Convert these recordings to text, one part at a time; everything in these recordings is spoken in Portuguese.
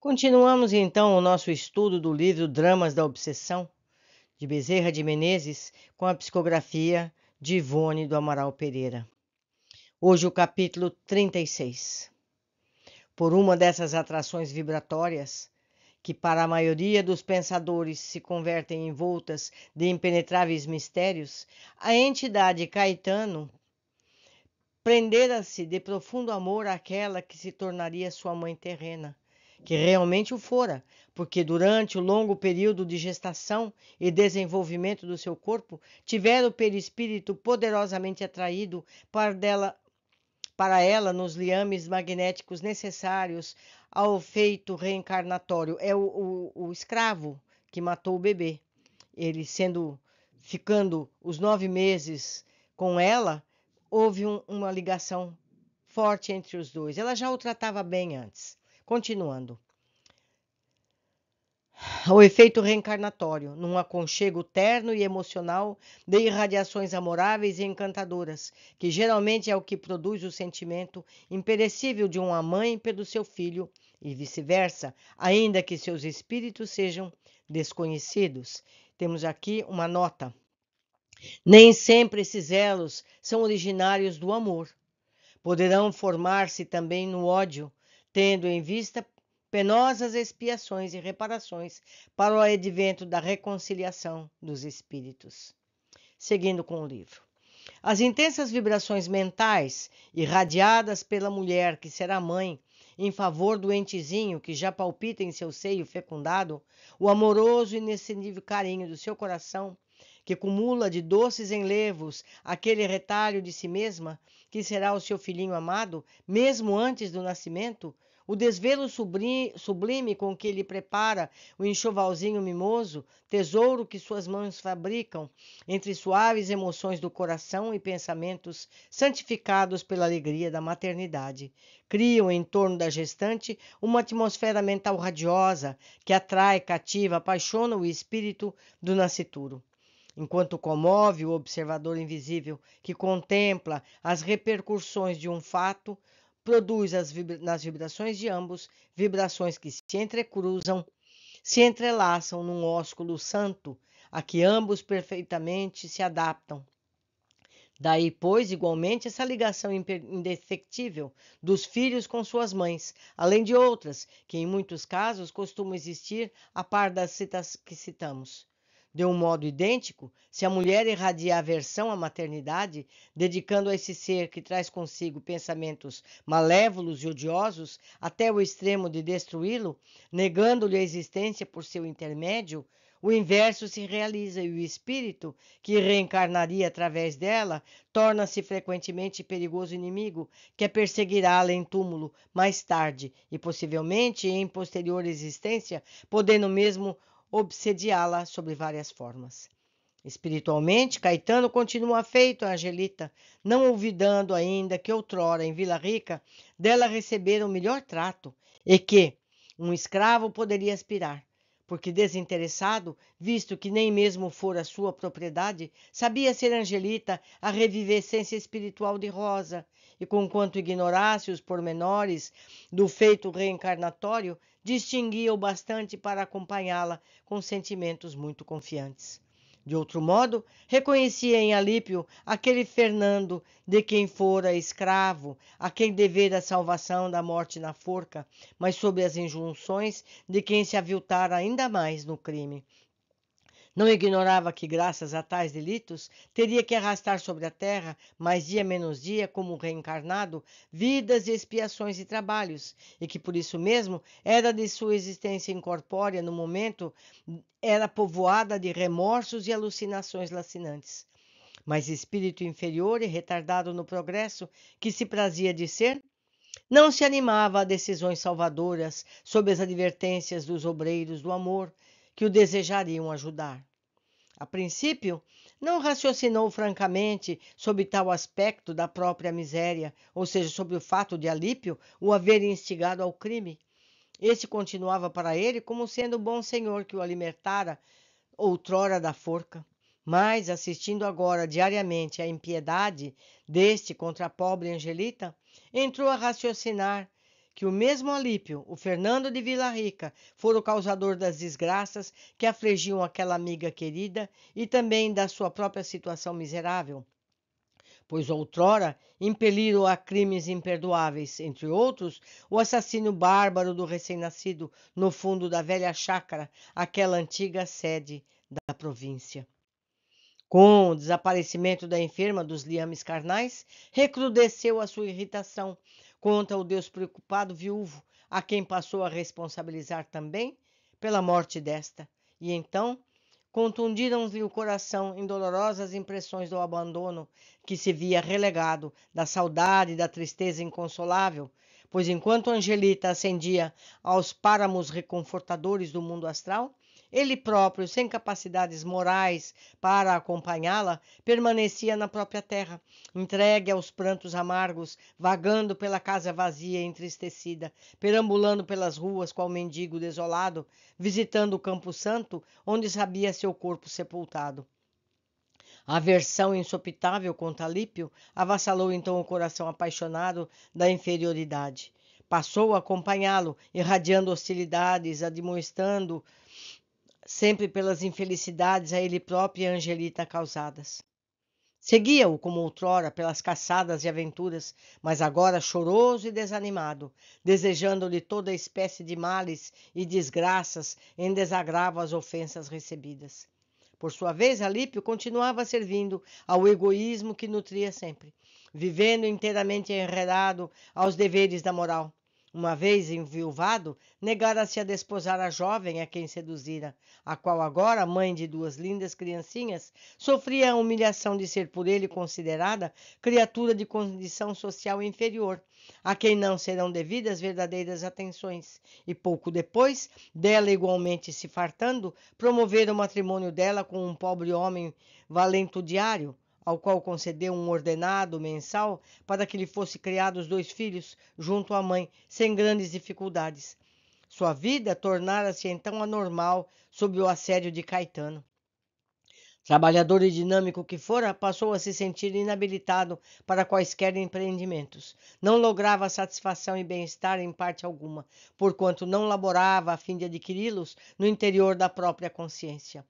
Continuamos então o nosso estudo do livro Dramas da Obsessão, de Bezerra de Menezes, com a psicografia de Ivone do Amaral Pereira. Hoje o capítulo 36. Por uma dessas atrações vibratórias, que para a maioria dos pensadores se convertem envoltas de impenetráveis mistérios, a entidade Caetano prendera-se de profundo amor àquela que se tornaria sua mãe terrena, que realmente o fora, porque durante o longo período de gestação e desenvolvimento do seu corpo, tivera o perispírito poderosamente atraído para ela nos liames magnéticos necessários ao feito reencarnatório. É o escravo que matou o bebê. Ele ficando os 9 meses com ela, houve uma ligação forte entre os dois. Ela já o tratava bem antes. Continuando. O efeito reencarnatório, num aconchego terno e emocional de irradiações amoráveis e encantadoras, que geralmente é o que produz o sentimento imperecível de uma mãe pelo seu filho e vice-versa, ainda que seus espíritos sejam desconhecidos. Temos aqui uma nota. Nem sempre esses elos são originários do amor. Poderão formar-se também no ódio, tendo em vista penosas expiações e reparações para o advento da reconciliação dos espíritos. Seguindo com o livro. As intensas vibrações mentais irradiadas pela mulher que será mãe em favor do entezinho que já palpita em seu seio fecundado, o amoroso e inexcedível carinho do seu coração, que cumula de doces enlevos aquele retalho de si mesma, que será o seu filhinho amado, mesmo antes do nascimento, o desvelo sublime com que ele prepara o enxovalzinho mimoso, tesouro que suas mãos fabricam, entre suaves emoções do coração e pensamentos santificados pela alegria da maternidade, criam em torno da gestante uma atmosfera mental radiosa que atrai, cativa, apaixona o espírito do nascituro. Enquanto comove o observador invisível que contempla as repercussões de um fato, produz nas vibrações de ambos vibrações que se entrecruzam, se entrelaçam num ósculo santo, a que ambos perfeitamente se adaptam. Daí, pois, igualmente, essa ligação indefectível dos filhos com suas mães, além de outras, que em muitos casos costumam existir a par das que citamos. De um modo idêntico, se a mulher irradia aversão à maternidade, dedicando a esse ser que traz consigo pensamentos malévolos e odiosos até o extremo de destruí-lo, negando-lhe a existência por seu intermédio, o inverso se realiza e o espírito, que reencarnaria através dela, torna-se frequentemente perigoso inimigo, que a perseguirá-la em túmulo mais tarde e possivelmente em posterior existência, podendo mesmo obsediá-la sob várias formas. Espiritualmente, Caetano continua afeito a Angelita, não olvidando ainda que outrora, em Vila Rica, dela recebera o melhor trato e que um escravo poderia aspirar, porque desinteressado, visto que nem mesmo fora sua propriedade, sabia ser Angelita a revivescência espiritual de Rosa, e conquanto ignorasse os pormenores do feito reencarnatório, distinguia o bastante para acompanhá-la com sentimentos muito confiantes. De outro modo, reconhecia em Alípio aquele Fernando de quem fora escravo, a quem devera a salvação da morte na forca, mas sob as injunções de quem se aviltara ainda mais no crime. Não ignorava que, graças a tais delitos, teria que arrastar sobre a terra, mais dia menos dia, como reencarnado, vidas de expiações e trabalhos, e que por isso mesmo era de sua existência incorpórea no momento, era povoada de remorsos e alucinações lacinantes. Mas espírito inferior e retardado no progresso, que se prazia de ser, não se animava a decisões salvadoras sob as advertências dos obreiros do amor, que o desejariam ajudar. A princípio, não raciocinou francamente sobre tal aspecto da própria miséria, ou seja, sobre o fato de Alípio o haver instigado ao crime. Este continuava para ele como sendo o bom senhor que o alimentara outrora da forca. Mas, assistindo agora diariamente à impiedade deste contra a pobre Angelita, entrou a raciocinar que o mesmo Alípio, o Fernando de Vila Rica, fora o causador das desgraças que afligiam aquela amiga querida e também da sua própria situação miserável? Pois outrora impeliram a crimes imperdoáveis, entre outros, o assassínio bárbaro do recém-nascido no fundo da velha chácara, aquela antiga sede da província. Com o desaparecimento da enferma dos liames carnais, recrudesceu a sua irritação contra o Deus preocupado viúvo, a quem passou a responsabilizar também pela morte desta. E então contundiram-lhe o coração em dolorosas impressões do abandono que se via relegado, da saudade e da tristeza inconsolável, pois enquanto Angelita ascendia aos páramos reconfortadores do mundo astral, ele próprio, sem capacidades morais para acompanhá-la, permanecia na própria terra, entregue aos prantos amargos, vagando pela casa vazia e entristecida, perambulando pelas ruas qual mendigo desolado, visitando o Campo Santo, onde sabia seu corpo sepultado. A aversão insopitável contra Alípio avassalou então o coração apaixonado da inferioridade. Passou a acompanhá-lo, irradiando hostilidades, admoestando sempre pelas infelicidades a ele próprio e a Angelita causadas. Seguia-o como outrora pelas caçadas e aventuras, mas agora choroso e desanimado, desejando-lhe toda espécie de males e desgraças em desagravo às ofensas recebidas. Por sua vez, Alípio continuava servindo ao egoísmo que nutria sempre, vivendo inteiramente enredado aos deveres da moral. Uma vez enviuvado, negara-se a desposar a jovem a quem seduzira, a qual agora, mãe de duas lindas criancinhas, sofria a humilhação de ser por ele considerada criatura de condição social inferior, a quem não serão devidas verdadeiras atenções, e pouco depois, dela igualmente se fartando, promover o matrimônio dela com um pobre homem valentudiário, ao qual concedeu um ordenado mensal para que lhe fosse criados 2 filhos, junto à mãe, sem grandes dificuldades. Sua vida tornara-se então anormal sob o assédio de Caetano. Trabalhador e dinâmico que fora, passou a se sentir inabilitado para quaisquer empreendimentos. Não lograva satisfação e bem-estar em parte alguma, porquanto não laborava a fim de adquiri-los no interior da própria consciência.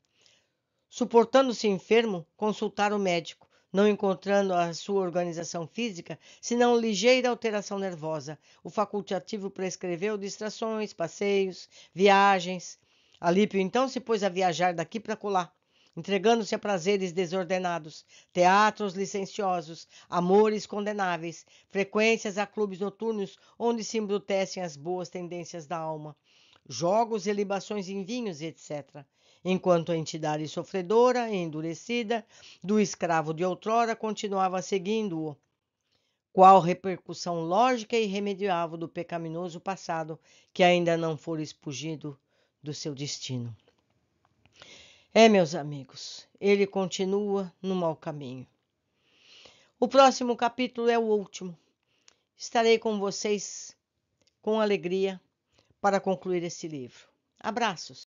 Suportando-se enfermo, consultara o médico, não encontrando a sua organização física, senão ligeira alteração nervosa. O facultativo prescreveu distrações, passeios, viagens. Alípio então se pôs a viajar daqui para colar, entregando-se a prazeres desordenados, teatros licenciosos, amores condenáveis, frequências a clubes noturnos onde se embrutecem as boas tendências da alma, jogos e libações em vinhos, etc., enquanto a entidade sofredora e endurecida do escravo de outrora continuava seguindo-o, qual repercussão lógica e irremediável do pecaminoso passado que ainda não fora expungido do seu destino. Meus amigos, ele continua no mau caminho. O próximo capítulo é o último. Estarei com vocês com alegria para concluir esse livro. Abraços!